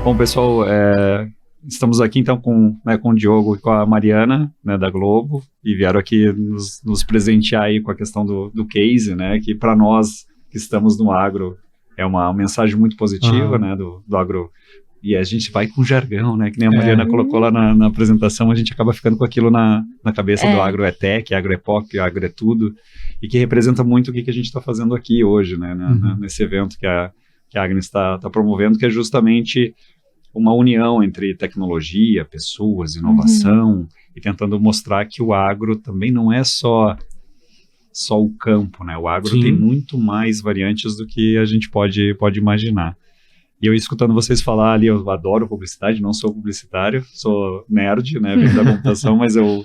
Bom, pessoal, estamos aqui então com o Diogo e com a Mariana, né, da Globo, e vieram aqui nos presentear aí com a questão do case, né, que para nós que estamos no agro é uma mensagem muito positiva, né, do agro. E a gente vai com jargão, né, que nem a Mariana colocou lá na apresentação, a gente acaba ficando com aquilo na cabeça do agro é tech, agro é pop, agro é tudo, e que representa muito o que a gente está fazendo aqui hoje, né, nesse evento que a Agnes está promovendo, que é justamente uma união entre tecnologia, pessoas, inovação, e tentando mostrar que o agro também não é só o campo, né? O agro tem muito mais variantes do que a gente pode imaginar. E eu escutando vocês falar ali, eu adoro publicidade, não sou publicitário, sou nerd, né? Venho da computação, mas eu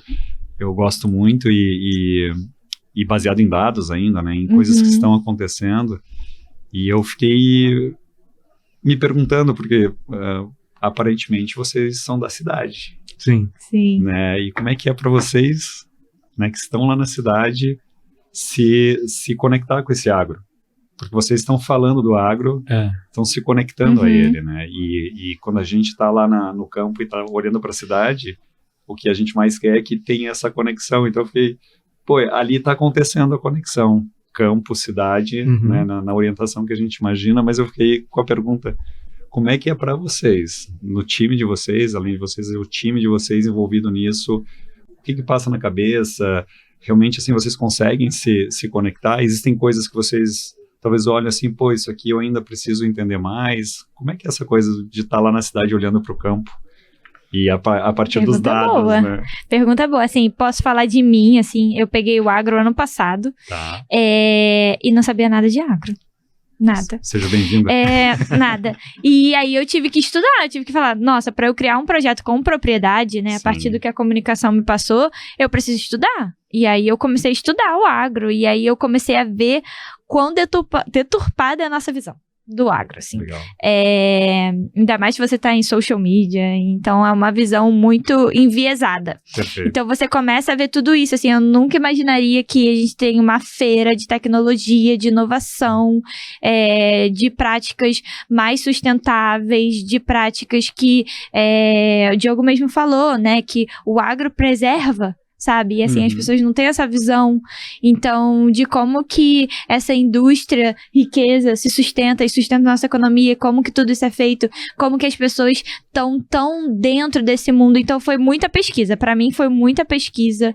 gosto muito e baseado em dados ainda, né? Em coisas que estão acontecendo. E eu fiquei me perguntando, porque aparentemente vocês são da cidade. Sim. Né? E como é que é para vocês, né, que estão lá na cidade, se conectar com esse agro? Porque vocês estão falando do agro, estão se conectando a ele, né? E quando a gente está lá no campo e está olhando para a cidade, o que a gente mais quer é que tenha essa conexão. Então eu fiquei, ali está acontecendo a conexão. Campo, cidade, né, na orientação que a gente imagina, mas eu fiquei com a pergunta, como é que é para vocês, no time de vocês, além de vocês, o time de vocês envolvido nisso, o que passa na cabeça? Realmente, assim, vocês conseguem se conectar? Existem coisas que vocês talvez olhem assim, isso aqui eu ainda preciso entender mais. Como é que é essa coisa de estar lá na cidade olhando para o campo? E a partir Pergunta dos dados, boa. né? Pergunta boa, assim, posso falar de mim, assim, eu peguei o agro ano passado, e não sabia nada de agro. Nada. Seja bem-vinda. Nada. E aí eu tive que estudar, eu tive que falar, nossa, para eu criar um projeto com propriedade, né, a partir do que a comunicação me passou, eu preciso estudar. E aí eu comecei a estudar o agro, e aí eu comecei a ver quão deturpada é a nossa visão do agro, assim. Legal. Ainda mais se você tá em social media, então é uma visão muito enviesada. Perfeito. Então você começa a ver tudo isso, assim, eu nunca imaginaria que a gente tem uma feira de tecnologia, de inovação, de práticas mais sustentáveis, de práticas que o Diogo mesmo falou, né, que o agro preserva, sabe? E assim, as pessoas não têm essa visão, então, de como que essa indústria, riqueza, se sustenta e sustenta a nossa economia, como que tudo isso é feito, como que as pessoas estão tão dentro desse mundo. Então, foi muita pesquisa. Para mim, foi muita pesquisa.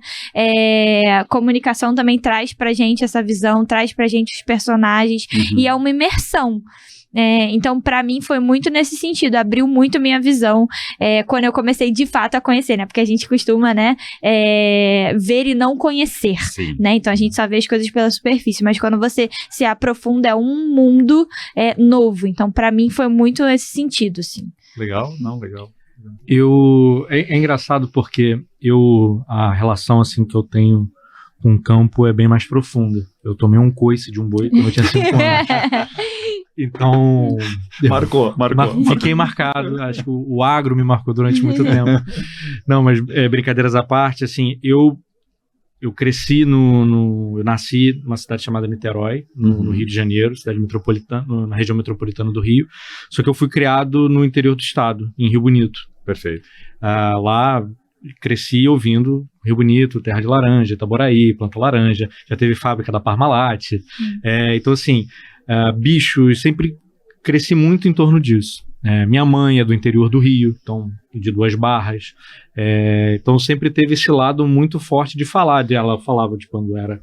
A comunicação também traz pra gente essa visão, traz pra gente os personagens, e é uma imersão. Então, pra mim, foi muito nesse sentido, abriu muito minha visão quando eu comecei, de fato, a conhecer, né? Porque a gente costuma, né, ver e não conhecer, né? Então, a gente só vê as coisas pela superfície, mas quando você se aprofunda, é um mundo novo. Então, pra mim, foi muito nesse sentido, assim. Legal? Não, legal. É engraçado porque a relação, assim, que eu tenho com o campo é bem mais profunda. Eu tomei um coice de um boi quando eu tinha 5 anos. Então... Marcou. Fiquei marcado. Acho que o agro me marcou durante muito tempo. Não, mas brincadeiras à parte, assim, eu cresci eu nasci numa cidade chamada Niterói, no Rio de Janeiro, cidade metropolitana, na região metropolitana do Rio. Só que eu fui criado no interior do estado, em Rio Bonito. Perfeito. Lá... Cresci ouvindo Rio Bonito, Terra de Laranja, Itaboraí, Planta Laranja, já teve fábrica da Parmalat. Então, assim, bichos, sempre cresci muito em torno disso. Minha mãe é do interior do Rio, então, de Duas Barras. Então, sempre teve esse lado muito forte de falar. Ela falava de quando era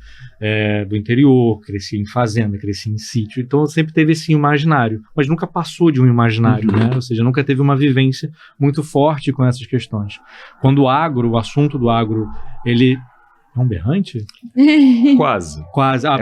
do interior, cresci em fazenda, cresci em sítio. Então, sempre teve esse imaginário, mas nunca passou de um imaginário, né? Ou seja, nunca teve uma vivência muito forte com essas questões. Quando o assunto do agro, ele... É um berrante? Quase.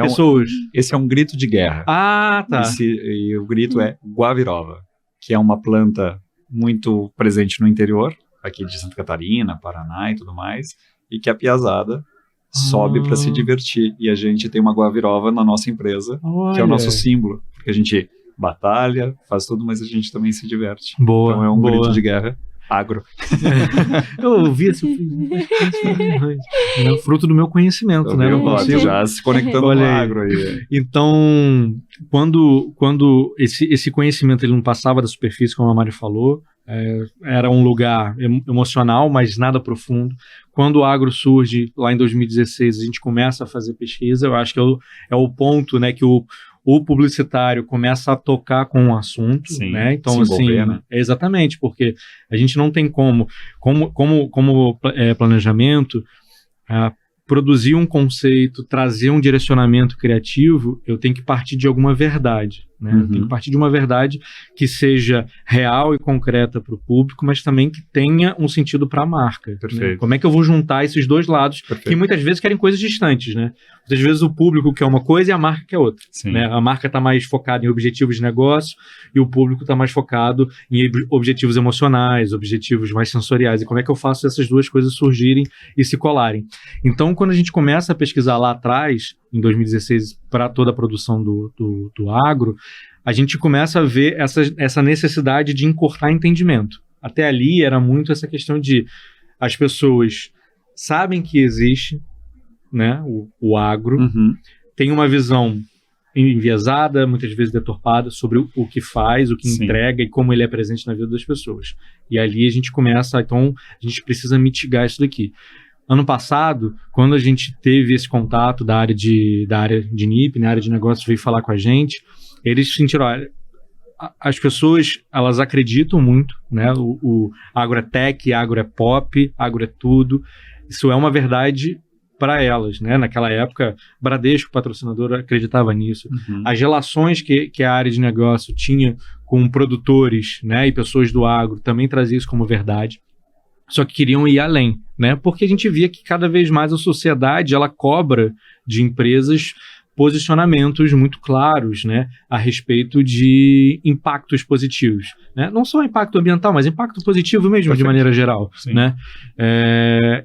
Pessoas. Esse é um grito de guerra. Tá. E o grito é guavirova, que é uma planta muito presente no interior, aqui de Santa Catarina, Paraná e tudo mais, e que a piazada sobe para se divertir. E a gente tem uma guavirova na nossa empresa, que é o nosso símbolo, porque a gente batalha, faz tudo, mas a gente também se diverte. Boa. Então é um grito de guerra agro. Eu ouvi assim, é fruto do meu conhecimento, né? Já se conectando com o agro aí. Então, quando esse conhecimento ele não passava da superfície, como a Mari falou, era um lugar emocional, mas nada profundo. Quando o agro surge, lá em 2016, a gente começa a fazer pesquisa, eu acho que é o ponto, né, que o publicitário começa a tocar com o assunto, Sim, né? Então, se envolver, assim, né? exatamente, porque a gente não tem como planejamento, produzir um conceito, trazer um direcionamento criativo, eu tenho que partir de alguma verdade, né? Eu tenho que partir de uma verdade que seja real e concreta para o público, mas também que tenha um sentido para a marca. Perfeito. Né? Como é que eu vou juntar esses dois lados, Perfeito. que muitas vezes querem coisas distantes, né? Muitas vezes o público quer uma coisa e a marca quer outra. Né? A marca está mais focada em objetivos de negócio e o público está mais focado em objetivos emocionais, objetivos mais sensoriais. E como é que eu faço essas duas coisas surgirem e se colarem? Então, quando a gente começa a pesquisar lá atrás, em 2016, para toda a produção do agro, a gente começa a ver essa necessidade de encurtar entendimento. Até ali era muito essa questão de as pessoas sabem que existe, né, o agro, tem uma visão enviesada, muitas vezes deturpada, sobre o que faz, o que entrega e como ele é presente na vida das pessoas. E ali a gente começa, então, a gente precisa mitigar isso daqui. Ano passado, quando a gente teve esse contato da área de NIP, na área de negócios, veio falar com a gente, eles sentiram, olha, as pessoas, elas acreditam muito, né? O agro é tech, agro é pop, agro é tudo. Isso é uma verdade para elas, né? Naquela época, Bradesco, patrocinador, acreditava nisso. As relações que a área de negócio tinha com produtores, né, e pessoas do agro também trazia isso como verdade. Só que queriam ir além, né? Porque a gente via que cada vez mais a sociedade ela cobra de empresas posicionamentos muito claros, né, a respeito de impactos positivos, né? Não só impacto ambiental, mas impacto positivo mesmo, Perfeito. De maneira geral, né?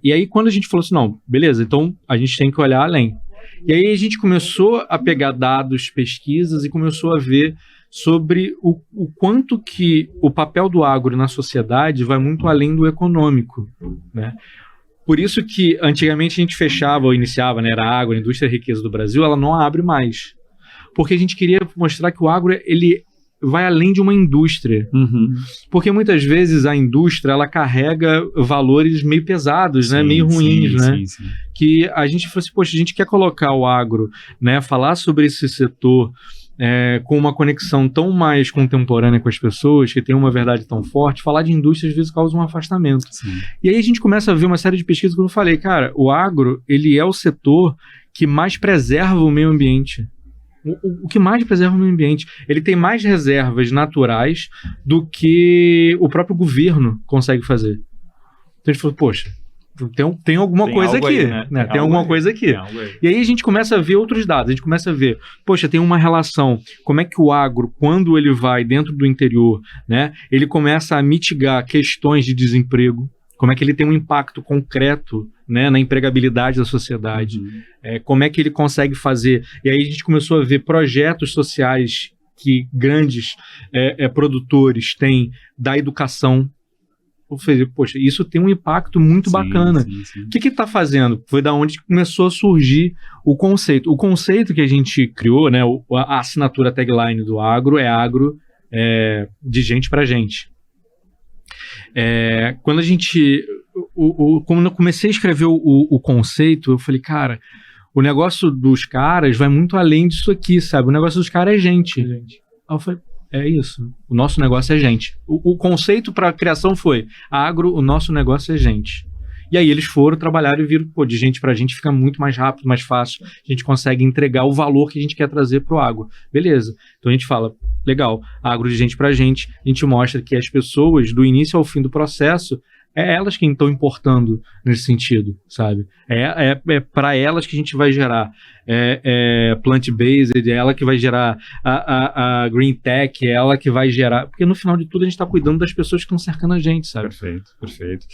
E aí quando a gente falou assim, não, beleza, então a gente tem que olhar além. E aí a gente começou a pegar dados, pesquisas e começou a ver sobre o quanto que o papel do agro na sociedade vai muito além do econômico, né? Por isso que antigamente a gente fechava ou iniciava, né, era a agro, a indústria e riqueza do Brasil, ela não abre mais. Porque a gente queria mostrar que o agro, ele vai além de uma indústria. Porque muitas vezes a indústria, ela carrega valores meio pesados, né, meio ruins, né? Que a gente falou assim, poxa, a gente quer colocar o agro, né, falar sobre esse setor com uma conexão tão mais contemporânea com as pessoas, que tem uma verdade tão forte, falar de indústria às vezes causa um afastamento. E aí a gente começa a ver uma série de pesquisas que eu falei, cara, o agro, ele é o setor que mais preserva o meio ambiente. O que mais preserva o meio ambiente. Ele tem mais reservas naturais do que o próprio governo consegue fazer. Então a gente falou, poxa, tem alguma coisa aqui, aí, né? Tem alguma coisa aqui. E aí a gente começa a ver outros dados, a gente começa a ver, poxa, tem uma relação, como é que o agro, quando ele vai dentro do interior, né, ele começa a mitigar questões de desemprego, como é que ele tem um impacto concreto, né, na empregabilidade da sociedade, como é que ele consegue fazer, e aí a gente começou a ver projetos sociais que grandes produtores têm da educação. Eu falei, poxa, isso tem um impacto muito bacana. O que está fazendo? Foi da onde começou a surgir o conceito. O conceito que a gente criou, né, a assinatura tagline do agro é agro de gente para gente. Quando quando eu comecei a escrever o conceito, eu falei, cara, o negócio dos caras vai muito além disso aqui, sabe? O negócio dos caras é gente. Aí eu falei, é isso. O nosso negócio é gente. O conceito para a criação foi agro, o nosso negócio é gente. E aí eles foram, trabalharam e viram, pô, de gente para gente fica muito mais rápido, mais fácil. A gente consegue entregar o valor que a gente quer trazer pro agro. Beleza. Então a gente fala, legal, agro de gente para gente. A gente mostra que as pessoas, do início ao fim do processo, elas que estão importando nesse sentido, sabe? É para elas que a gente vai gerar plant-based, é ela que vai gerar a green tech, é ela que vai gerar... Porque no final de tudo a gente está cuidando das pessoas que estão cercando a gente, sabe? Perfeito.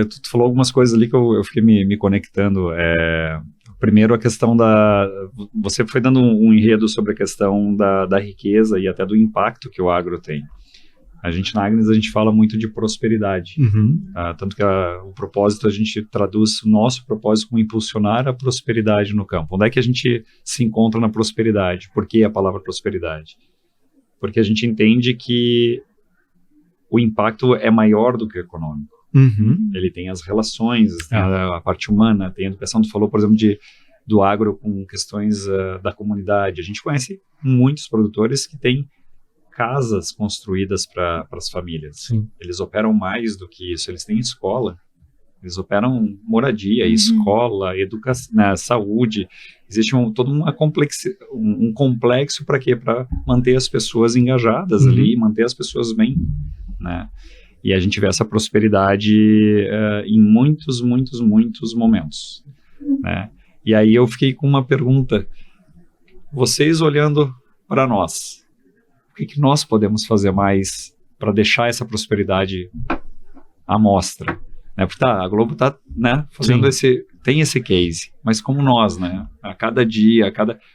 Tu falou algumas coisas ali que eu fiquei me conectando. Primeiro, a questão você foi dando um enredo sobre a questão da riqueza e até do impacto que o agro tem. A gente, na Agnes, a gente fala muito de prosperidade. Tanto que o propósito, a gente traduz o nosso propósito como impulsionar a prosperidade no campo. Onde é que a gente se encontra na prosperidade? Por que a palavra prosperidade? Porque a gente entende que o impacto é maior do que o econômico. Uhum. Ele tem as relações, tem a parte humana, tem a educação. Tu falou, por exemplo, do agro com questões da comunidade. A gente conhece muitos produtores que têm casas construídas para as famílias. Sim. Eles operam mais do que isso. Eles têm escola. Eles operam moradia, escola, educação, saúde. Existe todo um complexo para quê? Para manter as pessoas engajadas ali, manter as pessoas bem, né? E a gente vê essa prosperidade em muitos, muitos, muitos momentos, né? E aí eu fiquei com uma pergunta. Vocês olhando para nós, o que nós podemos fazer mais para deixar essa prosperidade à mostra? Né? Porque a Globo está, né, fazendo tem esse case, mas como nós, né? A cada dia,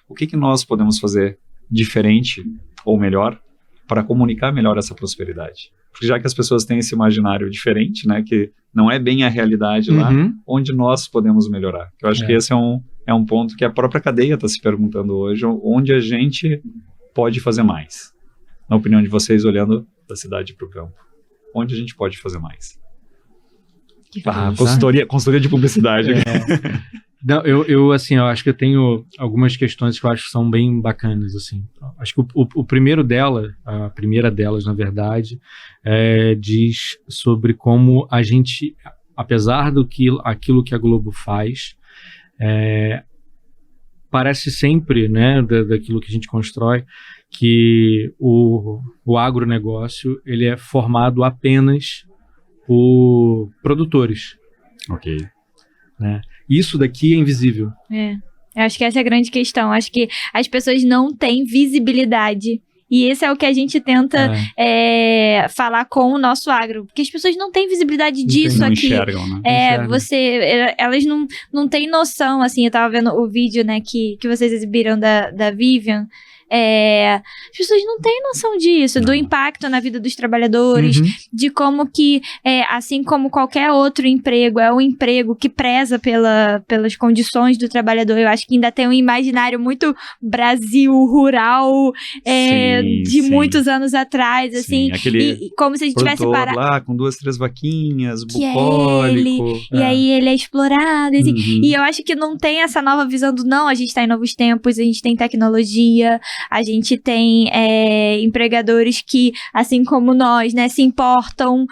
o que nós podemos fazer diferente ou melhor para comunicar melhor essa prosperidade? Porque já que as pessoas têm esse imaginário diferente, né, que não é bem a realidade lá, onde nós podemos melhorar? Eu acho que esse é um ponto que a própria cadeia está se perguntando hoje, onde a gente pode fazer mais. Na opinião de vocês, olhando da cidade para o campo, onde a gente pode fazer mais? Consultoria de publicidade. Não, eu acho que eu tenho algumas questões que eu acho que são bem bacanas, assim. Acho que a primeira delas, na verdade, diz sobre como a gente, apesar aquilo que a Globo faz, parece sempre, né, daquilo que a gente constrói, que o agronegócio, ele é formado apenas por produtores. Ok. Né? Isso daqui é invisível. Eu acho que essa é a grande questão. Acho que as pessoas não têm visibilidade. E esse é o que a gente tenta falar com o nosso agro. Porque as pessoas não têm visibilidade disso não aqui. Enxergam, né? Elas não têm noção, assim. Eu tava vendo o vídeo, né, que vocês exibiram da Vivian. As pessoas não têm noção disso, do impacto na vida dos trabalhadores, de como que, assim como qualquer outro emprego, é um emprego que preza pelas condições do trabalhador. Eu acho que ainda tem um imaginário muito Brasil rural, de muitos anos atrás, assim, e como se a gente tivesse parado lá com 2, 3 vaquinhas, bucólico. E aí ele é explorado, assim, e eu acho que não tem essa nova visão do não, a gente tá em novos tempos, a gente tem tecnologia, a gente tem empregadores que, assim como nós, né, se importam,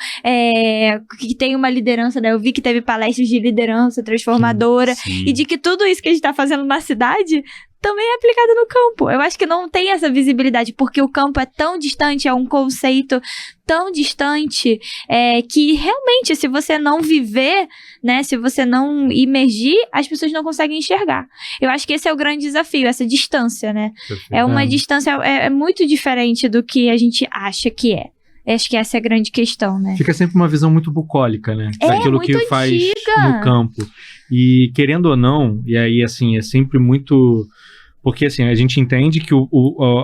que tem uma liderança, né? Eu vi que teve palestras de liderança transformadora, e de que tudo isso que a gente tá fazendo na cidade também é aplicado no campo. Eu acho que não tem essa visibilidade, porque o campo é tão distante, é um conceito tão distante, que realmente, se você não viver, né, se você não imergir, as pessoas não conseguem enxergar. Eu acho que esse é o grande desafio, essa distância, né? Perfeito. É uma distância, muito diferente do que a gente acha que é. Acho que essa é a grande questão, né? Fica sempre uma visão muito bucólica, né? Daquilo que faz no campo. E querendo ou não, e aí assim, é sempre muito... Porque assim, a gente entende que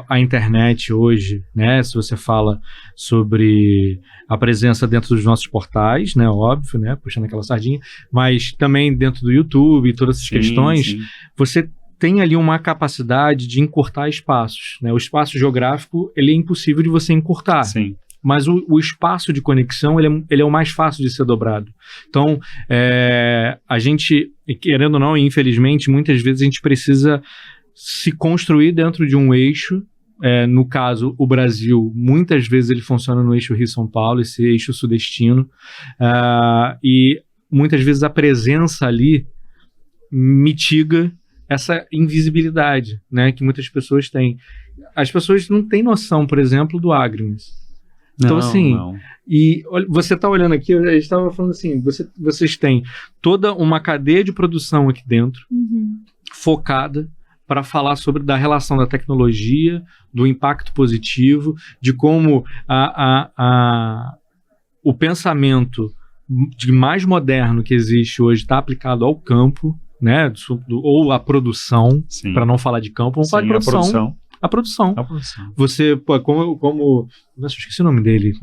a internet hoje, né, se você fala sobre a presença dentro dos nossos portais, né, óbvio, né, puxando aquela sardinha, mas também dentro do YouTube e todas essas questões, você tem ali uma capacidade de encurtar espaços, né? O espaço geográfico, ele é impossível de você encurtar. Sim. Mas o espaço de conexão, ele é o mais fácil de ser dobrado. Então, a gente, querendo ou não, infelizmente, muitas vezes a gente precisa se construir dentro de um eixo. No caso, o Brasil, muitas vezes ele funciona no eixo Rio-São Paulo, esse eixo sudestino, e muitas vezes a presença ali mitiga essa invisibilidade, né, que muitas pessoas têm. As pessoas não têm noção, por exemplo, do Agrimus. Então, e você está olhando aqui, a gente estava falando assim, vocês têm toda uma cadeia de produção aqui dentro, focada para falar da relação da tecnologia, do impacto positivo, de como o pensamento de mais moderno que existe hoje está aplicado ao campo, né, ou à produção, para não falar de campo, vamos falar de produção. A produção. Você, como nossa, eu esqueci o nome dele,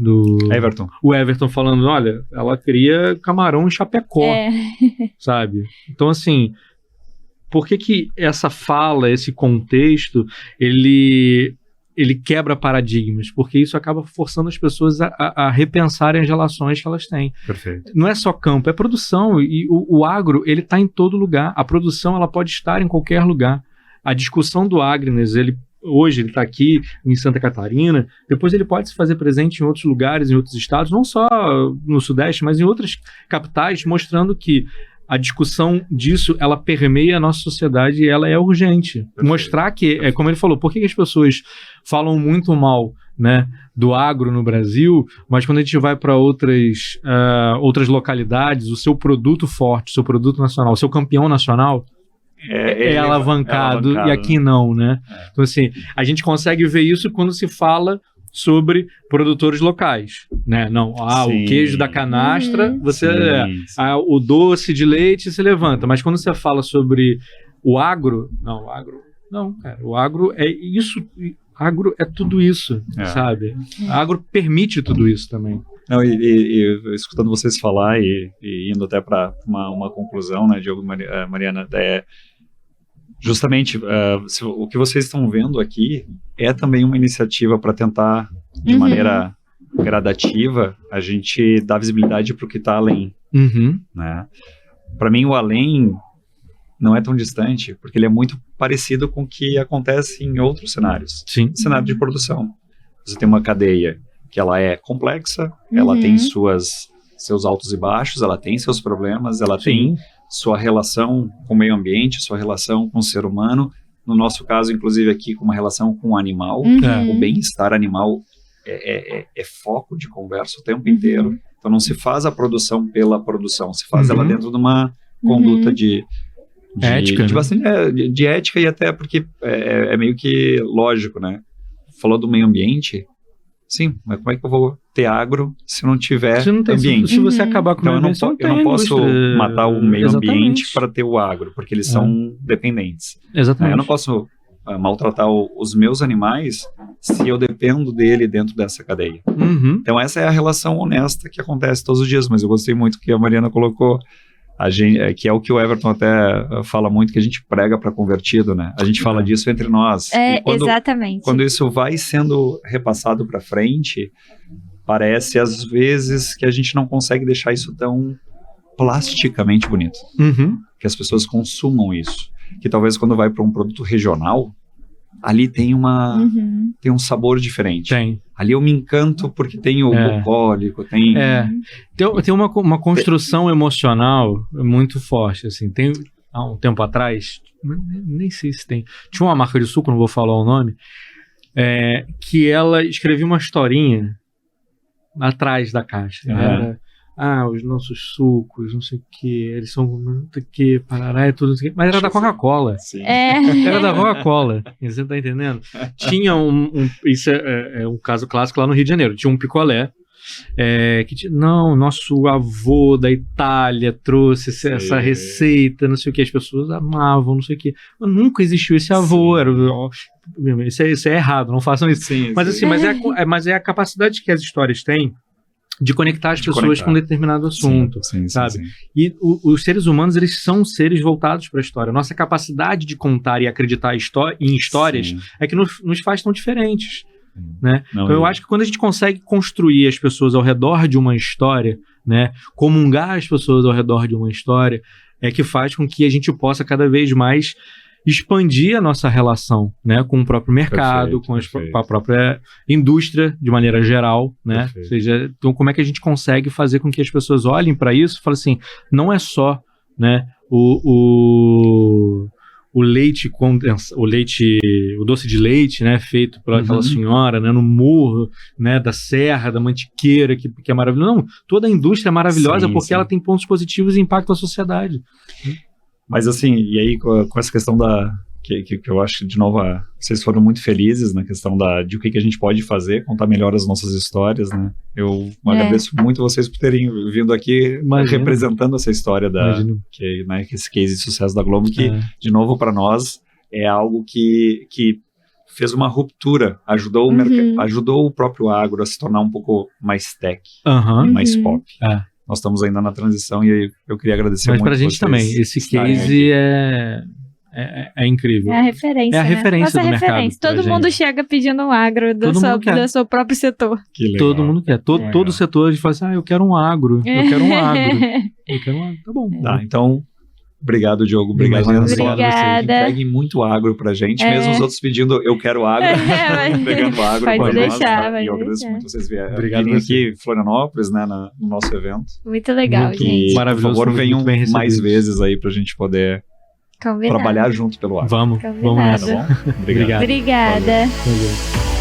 Everton. O Everton falando, olha, ela cria camarão em Chapecó, sabe? Então, assim, por que essa fala, esse contexto, ele ele quebra paradigmas, porque isso acaba forçando as pessoas a repensarem as relações que elas têm. Perfeito. Não é só campo, é produção, e o agro, ele está em todo lugar. A produção, ela pode estar em qualquer lugar. A discussão do agribusiness, hoje ele está aqui em Santa Catarina, depois ele pode se fazer presente em outros lugares, em outros estados, não só no Sudeste, mas em outras capitais, mostrando que a discussão disso, ela permeia a nossa sociedade e ela é urgente. Perfeito. Mostrar que, como ele falou, por que as pessoas falam muito mal, né, do agro no Brasil, mas quando a gente vai para outras localidades, o seu produto forte, o seu produto nacional, o seu campeão nacional é alavancado e aqui não, né? Então, assim, a gente consegue ver isso quando se fala sobre produtores locais, né? Não, o queijo da canastra, o doce de leite se levanta, mas quando você fala sobre o agro, cara, o agro é isso, agro é tudo isso, sabe? O agro permite tudo isso também. Não, e escutando vocês falar e indo até para uma conclusão, né, Diogo, Mariana, justamente, o que vocês estão vendo aqui é também uma iniciativa para tentar, de maneira gradativa, a gente dar visibilidade para o que está além. Né? Para mim, o além não é tão distante, porque ele é muito parecido com o que acontece em outros cenários. Sim. Cenário de produção. Você tem uma cadeia que ela é complexa, ela tem seus altos e baixos, ela tem seus problemas, ela tem sua relação com o meio ambiente, sua relação com o ser humano, no nosso caso, inclusive aqui, com uma relação com o animal. O bem-estar animal é foco de conversa o tempo inteiro. Então não se faz a produção pela produção, se faz ela dentro de uma conduta de ética, de ética, e até porque é meio que lógico, né? Falou do meio ambiente, sim, mas como é que eu vou ter agro se não tiver ambiente? Se você acabar com o meio ambiente, eu não posso matar o meio ambiente para ter o agro, porque eles são dependentes. Exatamente. Eu não posso maltratar os meus animais se eu dependo dele dentro dessa cadeia. Então essa é a relação honesta que acontece todos os dias, mas eu gostei muito que a Mariana colocou, que é o que o Everton até fala muito, que a gente prega para convertido, né? A gente fala disso entre nós. Exatamente. Quando isso vai sendo repassado para frente, parece às vezes que a gente não consegue deixar isso tão plasticamente bonito. Que as pessoas consumam isso. Que talvez quando vai para um produto regional, ali tem tem um sabor diferente. Ali eu me encanto porque tem o bucólico, tem... Tem uma construção emocional muito forte, assim. Tem, há um tempo atrás, nem sei se tem, tinha uma marca de suco, não vou falar o nome, que ela escrevia uma historinha atrás da caixa. Era, os nossos sucos, não sei o que, eles são não sei o que, parará, é tudo, não sei o que, mas era da Coca-Cola. Era da Coca-Cola, você tá entendendo? Tinha isso é um caso clássico lá no Rio de Janeiro, tinha um picolé, nosso avô da Itália trouxe essa receita, não sei o que, as pessoas amavam, não sei o que, mas nunca existiu esse avô, isso é errado, não façam isso. Mas é a capacidade que as histórias têm de conectar as pessoas com um determinado assunto, sabe? E os seres humanos, eles são seres voltados para a história. Nossa capacidade de contar e acreditar em histórias é que nos faz tão diferentes, né? Então eu acho que quando a gente consegue construir as pessoas ao redor de uma história, né, comungar as pessoas ao redor de uma história, é que faz com que a gente possa cada vez mais expandir a nossa relação, né, com o próprio mercado, com a própria indústria de maneira geral, né? Ou seja, então como é que a gente consegue fazer com que as pessoas olhem para isso e falem assim, não é só, né, o leite o doce de leite, né, feito por aquela senhora, né, no morro, né, da serra, da mantiqueira, que é maravilhoso. Não, toda a indústria é maravilhosa porque ela tem pontos positivos e impacto à sociedade. Mas assim, e aí com essa questão que eu acho que, de novo, vocês foram muito felizes na questão de o que a gente pode fazer, contar melhor as nossas histórias, né? Eu agradeço muito vocês por terem vindo aqui representando essa história que esse case de sucesso da Globo, que, de novo, para nós, é algo que fez uma ruptura, ajudou o próprio agro a se tornar um pouco mais tech, mais pop. Nós estamos ainda na transição e eu queria agradecer muito. Mas pra gente também, esse case é incrível. É a referência, É a né? referência Nossa do mercado referência. pra Todo gente. mundo chega pedindo um agro Todo mundo quer. do seu próprio setor. Que legal. Todo mundo quer. Todo o setor a gente fala assim, eu quero um agro. Eu quero um agro. Eu quero um agro. Tá bom. Tá, então, obrigado, Diogo. Obrigado, Imagina, Anderson. obrigada. Entreguem muito agro pra gente, mesmo os outros pedindo, eu quero agro, mas- pegando agro pode pra nós, deixar, tá? pode E eu agradeço deixar. muito vocês Obrigado virem a você. aqui em Florianópolis, né, no nosso evento. Muito legal, Muito gente. E, Maravilhoso, por favor, fomos venham muito bem recebidos. mais vezes aí pra gente poder Combinado. trabalhar junto pelo agro. Vamos Combinado. nessa. Tá bom? Obrigado. Obrigada. Valeu.